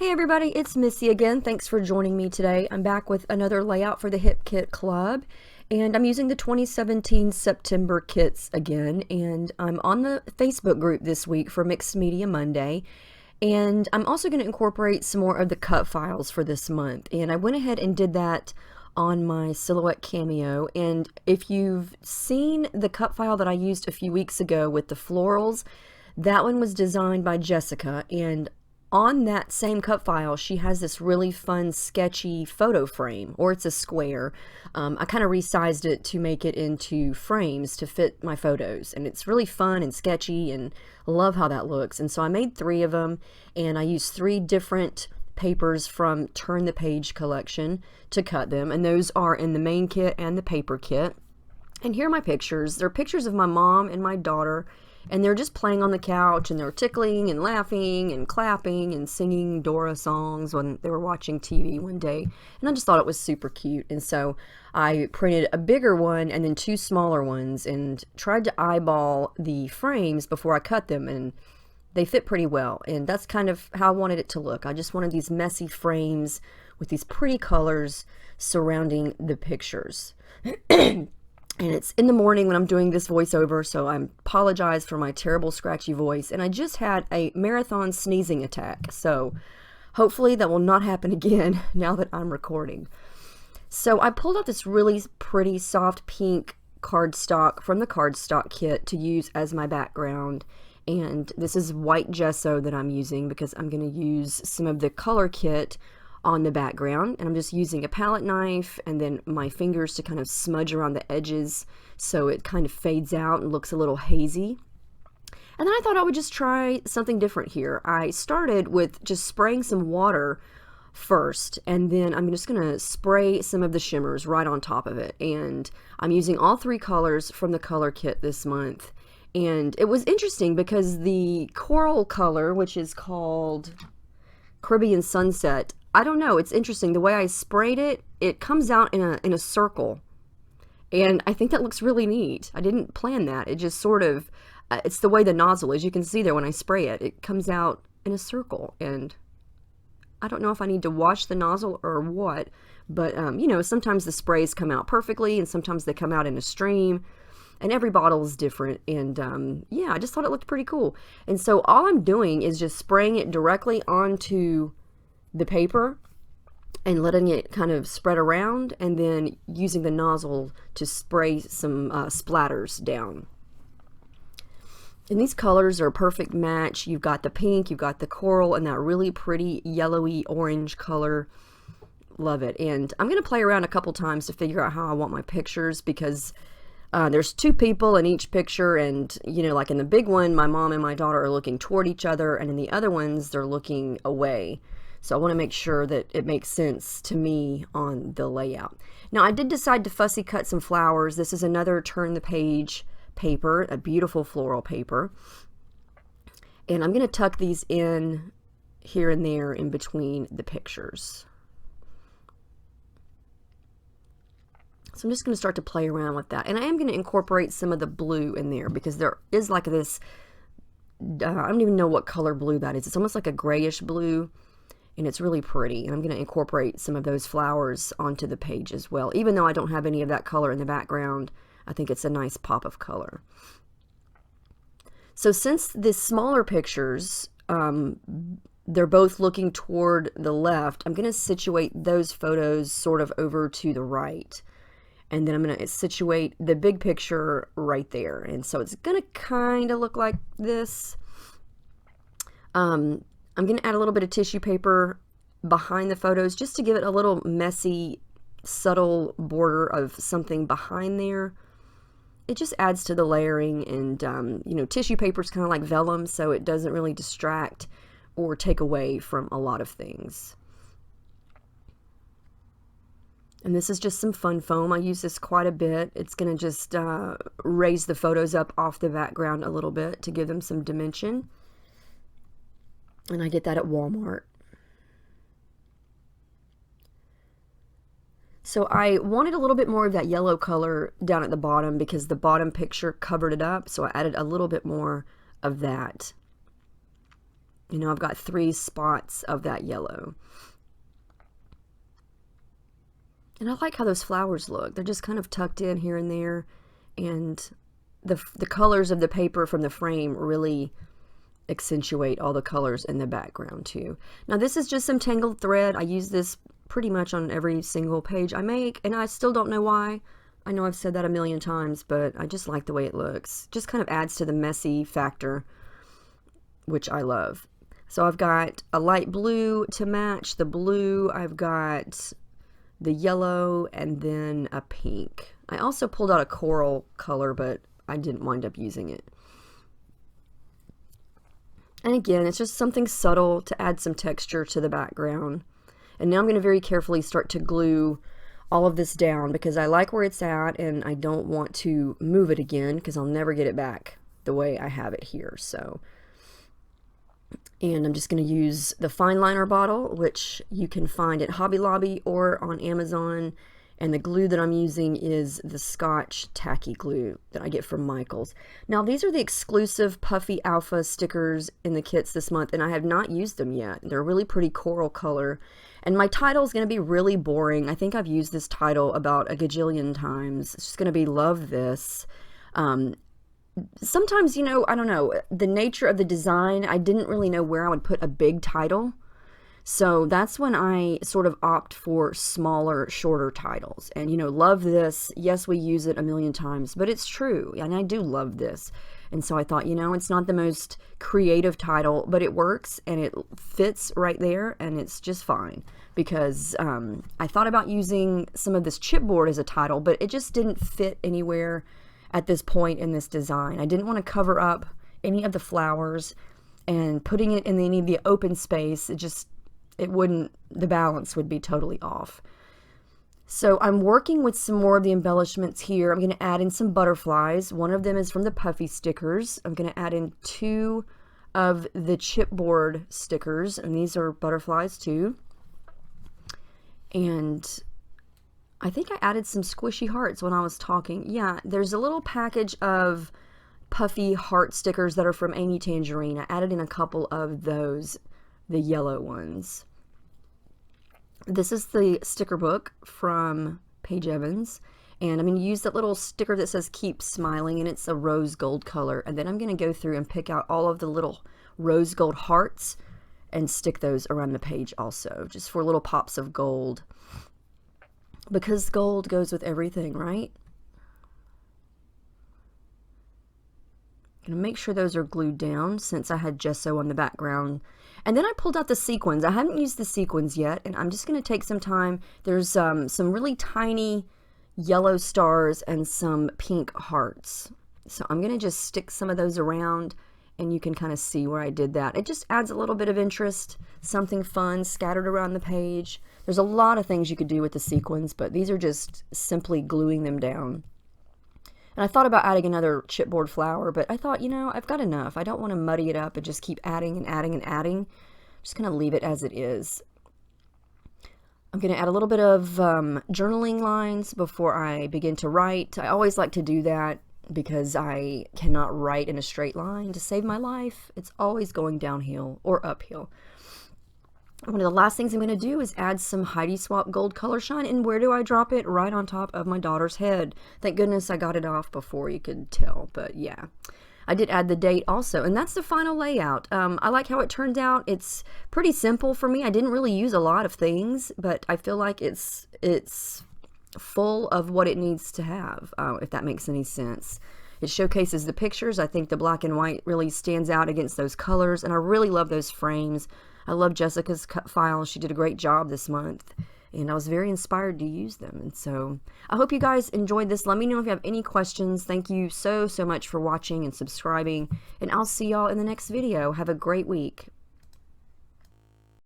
Hey everybody, it's Missy again. Thanks for joining me today. I'm back with another layout for the Hip Kit Club, and I'm using the 2017 September kits again, and I'm on the Facebook group this week for Mixed Media Monday, and I'm also going to incorporate some more of the cut files for this month, and I went ahead and did that on my Silhouette Cameo. And if you've seen the cut file that I used a few weeks ago with the florals, that one was designed by Jessica, and on that same cut file, she has this really fun, sketchy photo frame, or it's a square. I kind of resized it to make it into frames to fit my photos, and it's really fun and sketchy, and I love how that looks. And so I made 3 of them, and I used 3 different papers from Turn the Page collection to cut them, and those are in the main kit and the paper kit. And here are my pictures. They're pictures of my mom and my daughter, and they're just playing on the couch, and they're tickling and laughing and clapping and singing Dora songs when they were watching TV one day. And I just thought it was super cute. And so I printed a bigger one and then 2 smaller ones and tried to eyeball the frames before I cut them, and they fit pretty well. And that's kind of how I wanted it to look. I just wanted these messy frames with these pretty colors surrounding the pictures. And it's in the morning when I'm doing this voiceover, so I apologize for my terrible scratchy voice. And I just had a marathon sneezing attack, so hopefully that will not happen again now that I'm recording. So I pulled out this really pretty soft pink cardstock from the cardstock kit to use as my background. And this is white gesso that I'm using because I'm going to use some of the color kit on the background, and I'm just using a palette knife and then my fingers to kind of smudge around the edges so it kind of fades out and looks a little hazy. And then I thought I would just try something different here. I started with just spraying some water first, and then I'm just gonna spray some of the shimmers right on top of it. And I'm using all 3 colors from the color kit this month. And it was interesting because the coral color, which is called Caribbean Sunset, I don't know, it's interesting. The way I sprayed it, it comes out in a circle. And I think that looks really neat. I didn't plan that. It just sort of, it's the way the nozzle is. You can see there when I spray it, it comes out in a circle. And I don't know if I need to wash the nozzle or what, but you know, sometimes the sprays come out perfectly and sometimes they come out in a stream. And every bottle is different, and yeah, I just thought it looked pretty cool. And so all I'm doing is just spraying it directly onto the paper and letting it kind of spread around, and then using the nozzle to spray some splatters down. And these colors are a perfect match. You've got the pink, you've got the coral, and that really pretty yellowy orange color. Love it. And I'm going to play around a couple times to figure out how I want my pictures, because there's 2 people in each picture, and you know, like in the big one, my mom and my daughter are looking toward each other, and in the other ones, they're looking away. So I want to make sure that it makes sense to me on the layout. Now, I did decide to fussy cut some flowers. This is another Turn the Page paper, a beautiful floral paper. And I'm going to tuck these in here and there in between the pictures. So I'm just going to start to play around with that. And I am going to incorporate some of the blue in there because there is like this, I don't even know what color blue that is. It's almost like a grayish blue, and it's really pretty. And I'm going to incorporate some of those flowers onto the page as well. Even though I don't have any of that color in the background, I think it's a nice pop of color. So since the smaller pictures, they're both looking toward the left, I'm going to situate those photos sort of over to the right. And then I'm going to situate the big picture right there. And so it's going to kind of look like this. I'm going to add a little bit of tissue paper behind the photos just to give it a little messy, subtle border of something behind there. It just adds to the layering, and you know, tissue paper is kind of like vellum, so it doesn't really distract or take away from a lot of things. And this is just some fun foam. I use this quite a bit. It's going to just raise the photos up off the background a little bit to give them some dimension. And I get that at Walmart. So I wanted a little bit more of that yellow color down at the bottom because the bottom picture covered it up. So I added a little bit more of that. You know, I've got 3 spots of that yellow. And I like how those flowers look. They're just kind of tucked in here and there. And the colors of the paper from the frame really accentuate all the colors in the background too. Now this is just some tangled thread. I use this pretty much on every single page I make, and I still don't know why. I know I've said that a million times, but I just like the way it looks. Just kind of adds to the messy factor, which I love. So I've got a light blue to match the blue. I've got the yellow and then a pink. I also pulled out a coral color, but I didn't wind up using it. And again, it's just something subtle to add some texture to the background. And now I'm going to very carefully start to glue all of this down because I like where it's at and I don't want to move it again because I'll never get it back the way I have it here. So, and I'm just going to use the fine liner bottle, which you can find at Hobby Lobby or on Amazon. And the glue that I'm using is the Scotch tacky glue that I get from Michael's. Now these are the exclusive Puffy Alpha stickers in the kits this month, and I have not used them yet. They're a really pretty coral color. And my title is going to be really boring. I think I've used this title about a gajillion times. It's just going to be Love This. Sometimes, you know, I don't know, the nature of the design, I didn't really know where I would put a big title. So that's when I sort of opt for smaller, shorter titles. And, you know, Love This, yes, we use it a million times, but it's true. And I do love this. And so I thought, you know, it's not the most creative title, but it works and it fits right there and it's just fine. Because I thought about using some of this chipboard as a title, but it just didn't fit anywhere at this point in this design. I didn't want to cover up any of the flowers, and putting it in any of the open space, it wouldn't, the balance would be totally off. So I'm working with some more of the embellishments here. I'm going to add in some butterflies. One of them is from the Puffy stickers. I'm going to add in 2 of the chipboard stickers, and these are butterflies too. And I think I added some squishy hearts when I was talking. Yeah, there's a little package of Puffy heart stickers that are from Amy Tangerine. I added in a couple of those, the yellow ones. This is the sticker book from Paige Evans, and I'm going to use that little sticker that says Keep Smiling, and it's a rose gold color. And then I'm going to go through and pick out all of the little rose gold hearts and stick those around the page also, just for little pops of gold, because gold goes with everything, right? Gonna make sure those are glued down since I had gesso on the background. And then I pulled out the sequins. I haven't used the sequins yet, and I'm just going to take some time. There's some really tiny yellow stars and some pink hearts. So I'm going to just stick some of those around, and you can kind of see where I did that. It just adds a little bit of interest, something fun scattered around the page. There's a lot of things you could do with the sequins, but these are just simply gluing them down. And I thought about adding another chipboard flower, but I thought, you know, I've got enough. I don't want to muddy it up and just keep adding and adding and adding. I'm just going to leave it as it is. I'm going to add a little bit of journaling lines before I begin to write. I always like to do that because I cannot write in a straight line to save my life. It's always going downhill or uphill. One of the last things I'm going to do is add some Heidi Swap Gold Color Shine. And where do I drop it? Right on top of my daughter's head. Thank goodness I got it off before you could tell. But yeah, I did add the date also. And that's the final layout. I like how it turned out. It's pretty simple for me. I didn't really use a lot of things, but I feel like it's full of what it needs to have, if that makes any sense. It showcases the pictures. I think the black and white really stands out against those colors. And I really love those frames. I love Jessica's cut files. She did a great job this month, and I was very inspired to use them. And so I hope you guys enjoyed this. Let me know if you have any questions. Thank you so much for watching and subscribing, and I'll see y'all in the next video. Have a great week.